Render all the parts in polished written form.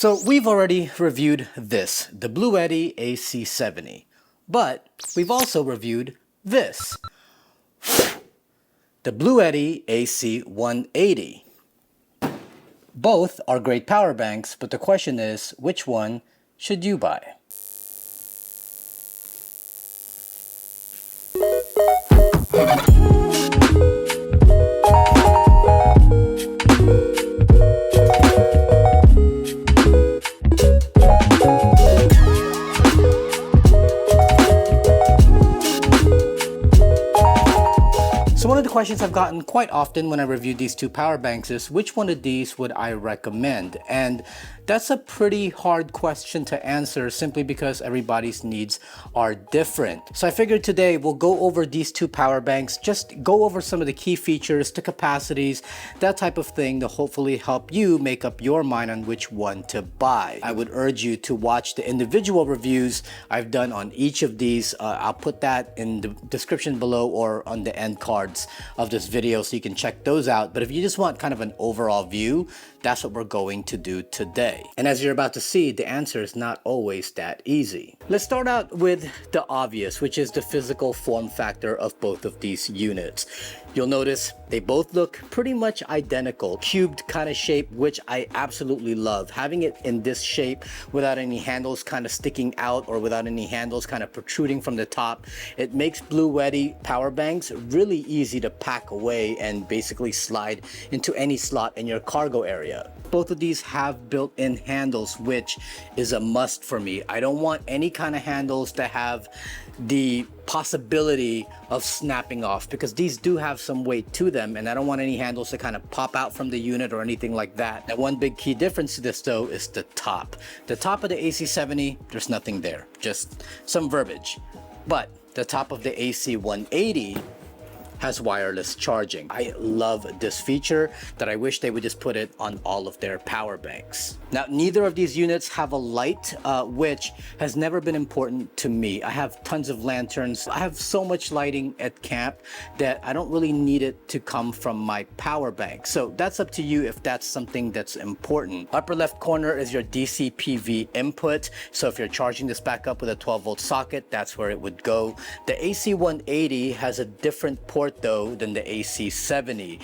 So we've already reviewed this, the BLUETTI AC70, but we've also reviewed this, the BLUETTI AC180. Both are great power banks, but the question is, which one should you buy? So one of the questions I've gotten quite often when I review these two power banks is, which one of these would I recommend? And that's a pretty hard question to answer simply because everybody's needs are different. So I figured today we'll go over these two power banks, just go over some of the key features, the capacities, that type of thing to hopefully help you make up your mind on which one to buy. I would urge you to watch the individual reviews I've done on each of these. I'll put that in the description below or on the end cards of this video so you can check those out. But if you just want kind of an overall view, that's what we're going to do today. And as you're about to see, the answer is not always that easy. Let's start out with the obvious, which is the physical form factor of both of these units. You'll notice they both look pretty much identical, cubed kind of shape, which I absolutely love. Having it in this shape without any handles kind of sticking out or without any handles kind of protruding from the top, it makes BLUETTI power banks really easy to pack away and basically slide into any slot in your cargo area. Both of these have built-in handles, which is a must for me. I don't want any kind of handles that have the possibility of snapping off, because these do have some weight to them, and I don't want any handles to kind of pop out from the unit or anything like that. Now, one big key difference to this though is the top. The top of the AC70, there's nothing there, just some verbiage. But the top of the AC180 has wireless charging. I love this feature that I wish they would just put it on all of their power banks. Now, neither of these units have a light, which has never been important to me. I have tons of lanterns. I have so much lighting at camp that I don't really need it to come from my power bank. So that's up to you if that's something that's important. Upper left corner is your DC PV input. So if you're charging this back up with a 12-volt socket, that's where it would go. The AC180 has a different port though than the AC70.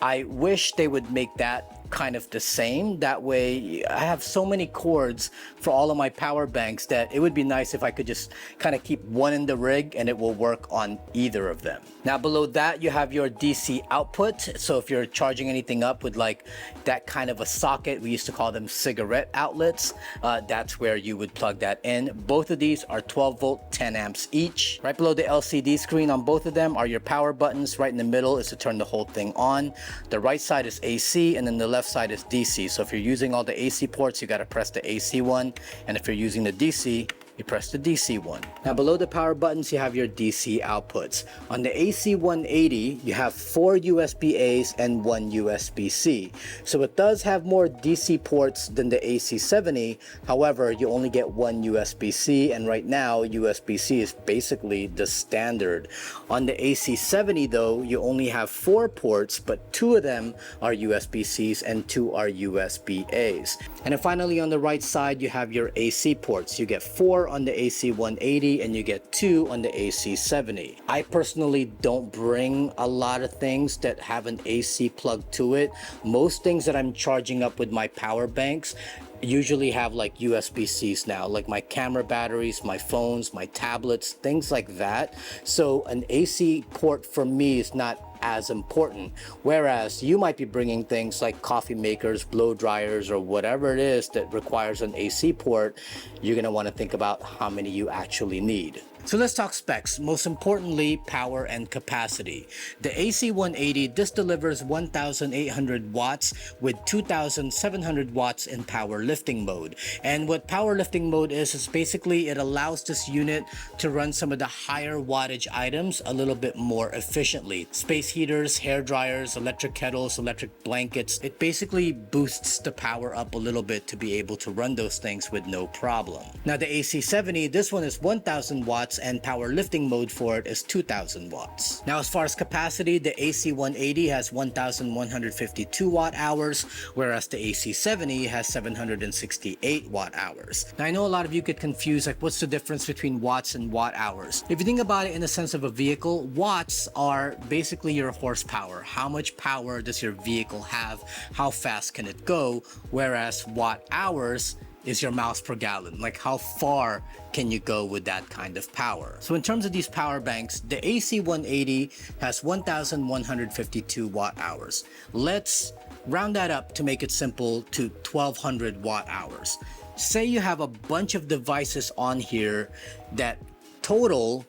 I wish they would make that kind of the same. That way I have so many cords for all of my power banks that it would be nice if I could just kind of keep one in the rig and it will work on either of them. Now below that you have your DC output. So if you're charging anything up with like that kind of a socket, we used to call them cigarette outlets, that's where you would plug that in. Both of these are 12 volt, 10 amps each. Right below the LCD screen on both of them are your power buttons. Right in the middle is to turn the whole thing on. The right side is AC and then the left side is DC. So if you're using all the AC ports, you got to press the AC one. And if you're using the DC, you press the DC one. Now below the power buttons, you have your DC outputs. On the AC180, you have 4 USB-A's and 1 USB-C. So it does have more DC ports than the AC70. However, you only get 1 USB-C, and right now USB-C is basically the standard. On the AC70 though, you only have 4 ports, but 2 of them are USB-Cs and 2 are USB-A's. And then finally on the right side, you have your AC ports. You get 4 on the AC180 and you get 2 on the AC70. I personally don't bring a lot of things that have an AC plug to it. Most things that I'm charging up with my power banks usually have like USB-Cs now, like my camera batteries, my phones, my tablets, things like that. So an AC port for me is not as important, whereas you might be bringing things like coffee makers, blow dryers, or whatever it is that requires an AC port. You're going to want to think about how many you actually need. So let's talk specs, most importantly power and capacity. The AC180, this delivers 1,800 watts with 2,700 watts in power lifting mode. And what power lifting mode is basically it allows this unit to run some of the higher wattage items a little bit more efficiently. Space heaters, hair dryers, electric kettles, electric blankets. It basically boosts the power up a little bit to be able to run those things with no problem. Now the AC70, this one is 1,000 watts watts, and powerlifting mode for it is 2000 watts. Now as far as capacity, the AC180 has 1152 watt hours, whereas the AC70 has 768 watt hours. Now I know a lot of you get confused, like what's the difference between watts and watt hours? If you think about it in the sense of a vehicle, watts are basically your horsepower. How much power does your vehicle have? How fast can it go? Whereas watt hours is your miles per gallon, like how far can you go with that kind of power. So in terms of these power banks, the AC180 has 1152 watt hours. Let's round that up to make it simple to 1200 watt hours. Say you have a bunch of devices on here that total,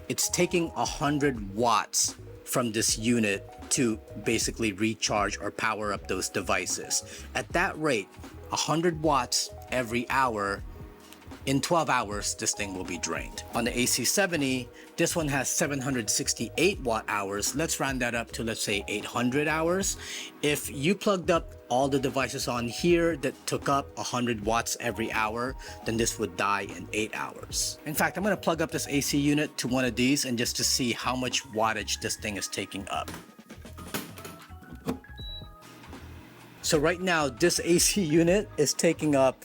it's taking 100 watts from this unit to basically recharge or power up those devices. At that rate, 100 watts every hour, in 12 hours, this thing will be drained. On the AC70, this one has 768 watt hours. Let's round that up to, let's say, 800 hours. If you plugged up all the devices on here that took up 100 watts every hour, then this would die in 8 hours. In fact, I'm gonna plug up this AC unit to one of these and just to see how much wattage this thing is taking up. So right now, this AC unit is taking up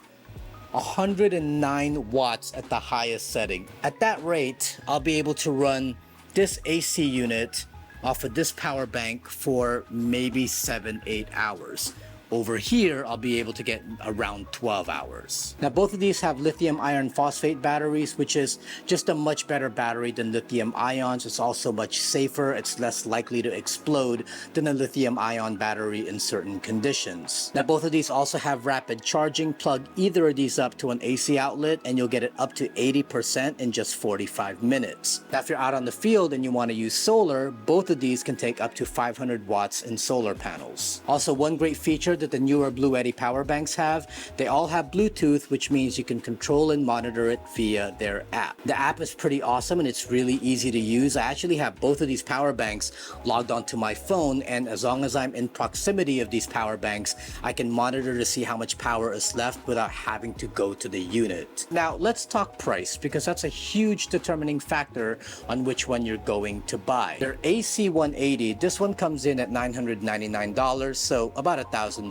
109 watts at the highest setting. At that rate, I'll be able to run this AC unit off of this power bank for maybe 7-8 hours. Over here, I'll be able to get around 12 hours. Now, both of these have lithium iron phosphate batteries, which is just a much better battery than lithium ions. It's also much safer. It's less likely to explode than a lithium ion battery in certain conditions. Now, both of these also have rapid charging. Plug either of these up to an AC outlet and you'll get it up to 80% in just 45 minutes. Now, if you're out on the field and you want to use solar, both of these can take up to 500 watts in solar panels. Also, one great feature that the newer BLUETTI power banks have, they all have Bluetooth, which means you can control and monitor it via their app. The app is pretty awesome and it's really easy to use. I actually have both of these power banks logged onto my phone, and as long as I'm in proximity of these power banks, I can monitor to see how much power is left without having to go to the unit. Now let's talk price, because that's a huge determining factor on which one you're going to buy. Their AC180, this one comes in at $999, so about $1,000.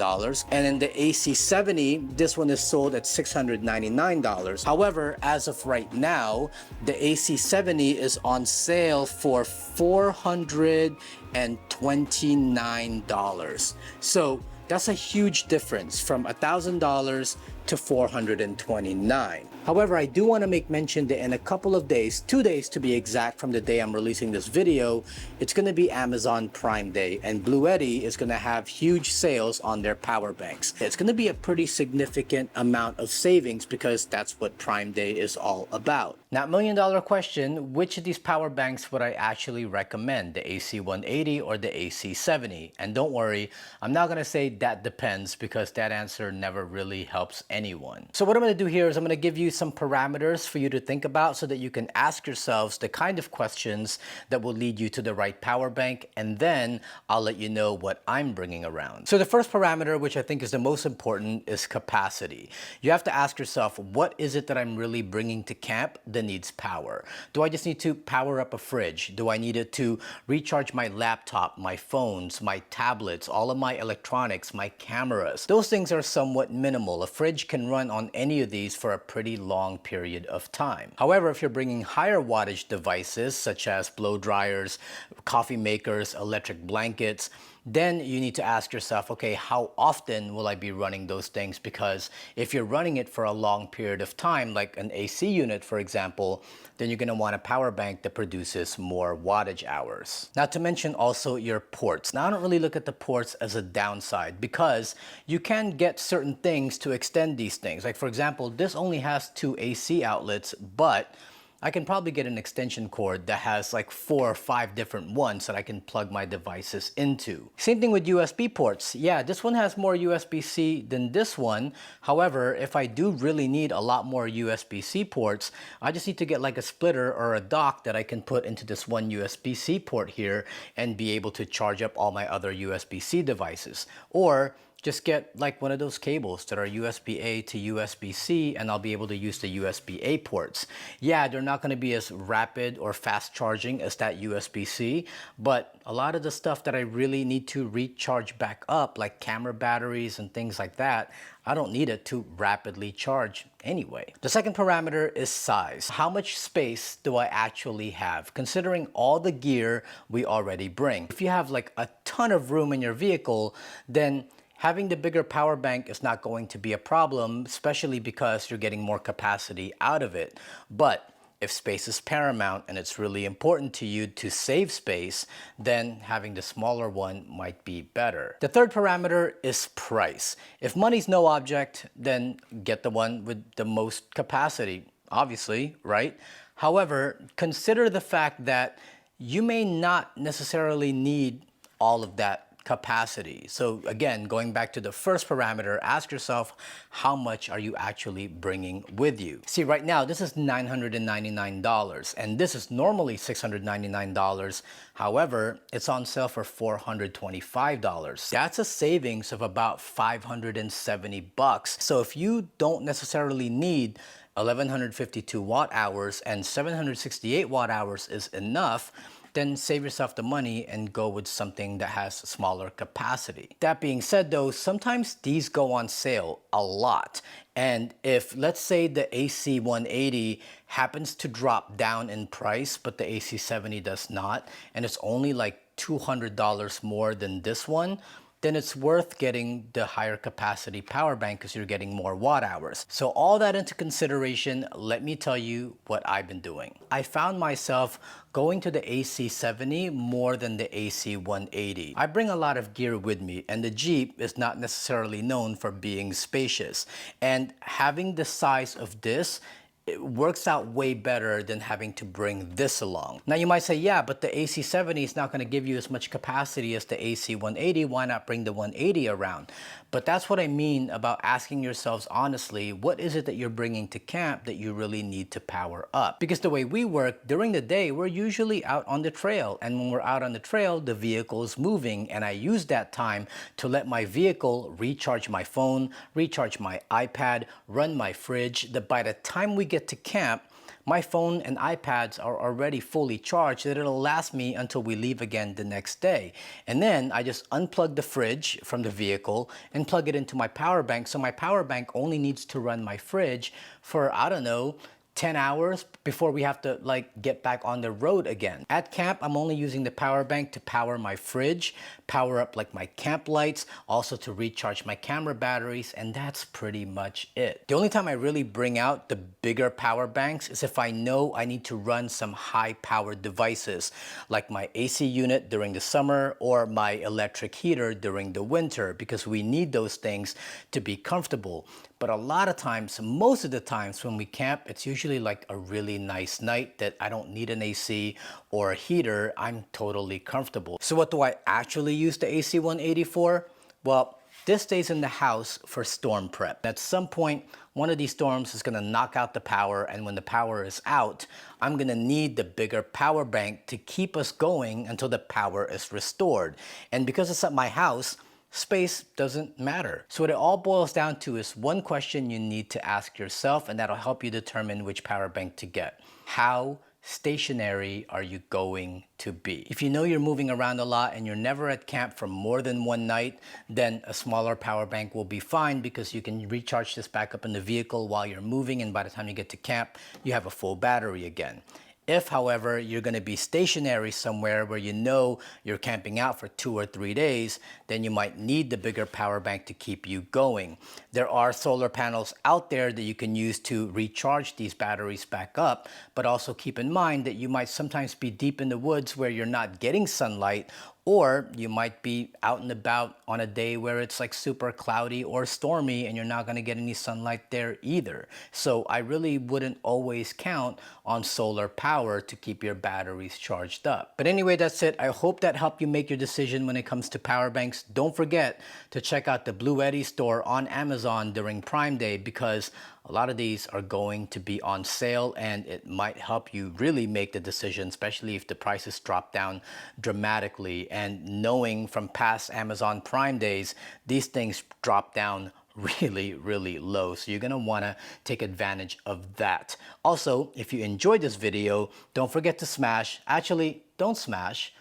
And in the AC70, this one is sold at $699. However, as of right now, the AC70 is on sale for $429. So that's a huge difference from $1,000 to $429. However, I do want to make mention that in a couple of days, 2 days to be exact from the day I'm releasing this video, it's going to be Amazon Prime Day, and BLUETTI is going to have huge sales on their power banks. It's going to be a pretty significant amount of savings because that's what Prime Day is all about. Now, $1,000,000 question, which of these power banks would I actually recommend, the AC180 or the AC70? And don't worry, I'm not going to say that depends, because that answer never really helps anyone. So what I'm going to do here is I'm going to give you some parameters for you to think about so that you can ask yourselves the kind of questions that will lead you to the right power bank, and then I'll let you know what I'm bringing around. So the first parameter, which I think is the most important, is capacity. You have to ask yourself, what is it that I'm really bringing to camp that needs power? Do I just need to power up a fridge? Do I need it to recharge my laptop, my phones, my tablets, all of my electronics, my cameras? Those things are somewhat minimal. A fridge can run on any of these for a pretty long period of time. However, if you're bringing higher wattage devices such as blow dryers, coffee makers, electric blankets, then you need to ask yourself, okay, how often will I be running those things? Because if you're running it for a long period of time, like an AC unit, for example, then you're going to want a power bank that produces more wattage hours. Not to mention also your ports. Now, I don't really look at the ports as a downside, because you can get certain things to extend these things. Like, for example, this only has 2 AC outlets, but I can probably get an extension cord that has like 4 or 5 different ones that I can plug my devices into. Same thing with USB ports. Yeah, this one has more USB-C than this one. However, if I do really need a lot more USB-C ports, I just need to get like a splitter or a dock that I can put into this one USB-C port here and be able to charge up all my other USB-C devices. Or just get like one of those cables that are USB-A to USB-C, and I'll be able to use the USB-A ports. Yeah, they're not going to be as rapid or fast charging as that USB-C, but a lot of the stuff that I really need to recharge back up, like camera batteries and things like that, I don't need it to rapidly charge anyway. The second parameter is size. How much space do I actually have, considering all the gear we already bring? If you have like a ton of room in your vehicle, then having the bigger power bank is not going to be a problem, especially because you're getting more capacity out of it. But if space is paramount and it's really important to you to save space, then having the smaller one might be better. The third parameter is price. If money's no object, then get the one with the most capacity, obviously, right? However, consider the fact that you may not necessarily need all of that capacity. So again, going back to the first parameter, ask yourself, how much are you actually bringing with you? See, right now, this is $999, and this is normally $699. However, it's on sale for $425. That's a savings of about $570. So if you don't necessarily need 1152 watt hours and 768 watt hours is enough, then save yourself the money and go with something that has smaller capacity. That being said though, sometimes these go on sale a lot. And if, let's say, the AC180 happens to drop down in price, but the AC70 does not, and it's only like $200 more than this one, then it's worth getting the higher capacity power bank because you're getting more watt hours. So all that into consideration, let me tell you what I've been doing. I found myself going to the AC70 more than the AC180. I bring a lot of gear with me, and the Jeep is not necessarily known for being spacious. And having the size of this, it works out way better than having to bring this along. Now you might say, yeah, but the AC70 is not going to give you as much capacity as the AC180. Why not bring the 180 around? But that's what I mean about asking yourselves honestly, what is it that you're bringing to camp that you really need to power up? Because the way we work, during the day, we're usually out on the trail. And when we're out on the trail, the vehicle is moving. And I use that time to let my vehicle recharge my phone, recharge my iPad, run my fridge, that by the time we get to camp, my phone and iPads are already fully charged, that it'll last me until we leave again the next day. And then I just unplug the fridge from the vehicle and plug it into my power bank. So my power bank only needs to run my fridge for, I don't know, 10 hours before we have to like get back on the road again. At camp, I'm only using the power bank to power my fridge, power up like my camp lights, also to recharge my camera batteries, and that's pretty much it. The only time I really bring out the bigger power banks is if I know I need to run some high-powered devices, like my AC unit during the summer or my electric heater during the winter, because we need those things to be comfortable. But a lot of times, most of the times when we camp, it's usually like a really nice night that I don't need an AC or a heater. I'm totally comfortable. So what do I actually use the AC180 for? Well, this stays in the house for storm prep. At some point, one of these storms is gonna knock out the power, and when the power is out, I'm gonna need the bigger power bank to keep us going until the power is restored. And because it's at my house, space doesn't matter. So what it all boils down to is one question you need to ask yourself, and that'll help you determine which power bank to get. How stationary are you going to be? If you know you're moving around a lot and you're never at camp for more than one night, then a smaller power bank will be fine because you can recharge this back up in the vehicle while you're moving, and by the time you get to camp, you have a full battery again. If, however, you're going to be stationary somewhere where you know you're camping out for 2 or 3 days, then you might need the bigger power bank to keep you going. There are solar panels out there that you can use to recharge these batteries back up, but also keep in mind that you might sometimes be deep in the woods where you're not getting sunlight, or you might be out and about on a day where it's like super cloudy or stormy and you're not gonna get any sunlight there either. So I really wouldn't always count on solar power to keep your batteries charged up. But anyway, that's it. I hope that helped you make your decision when it comes to power banks. Don't forget to check out the BLUETTI store on Amazon during Prime Day, because A lot of these are going to be on sale, and it might help you really make the decision, especially if the prices drop down dramatically. And knowing from past Amazon Prime days, these things drop down really low, so you're gonna want to take advantage of that. Also, if you enjoyed this video, don't forget to smash, actually don't smash,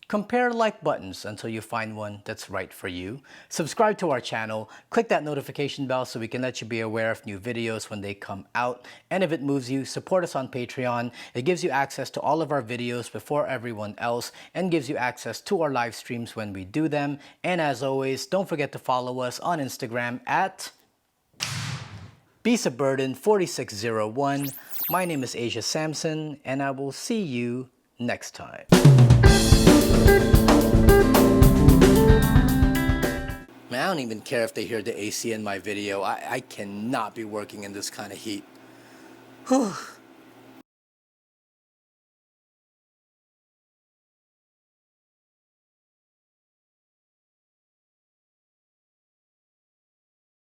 compare like buttons until you find one that's right for you. Subscribe to our channel, click that notification bell so we can let you be aware of new videos when they come out. And if it moves you, support us on Patreon. It gives you access to all of our videos before everyone else and gives you access to our live streams when we do them. And as always, don't forget to follow us on Instagram at BSuburban4601. My name is Asia Samson, and I will see you next time. Man, I don't even care if they hear the AC in my video. I cannot be working in this kind of heat. Whew.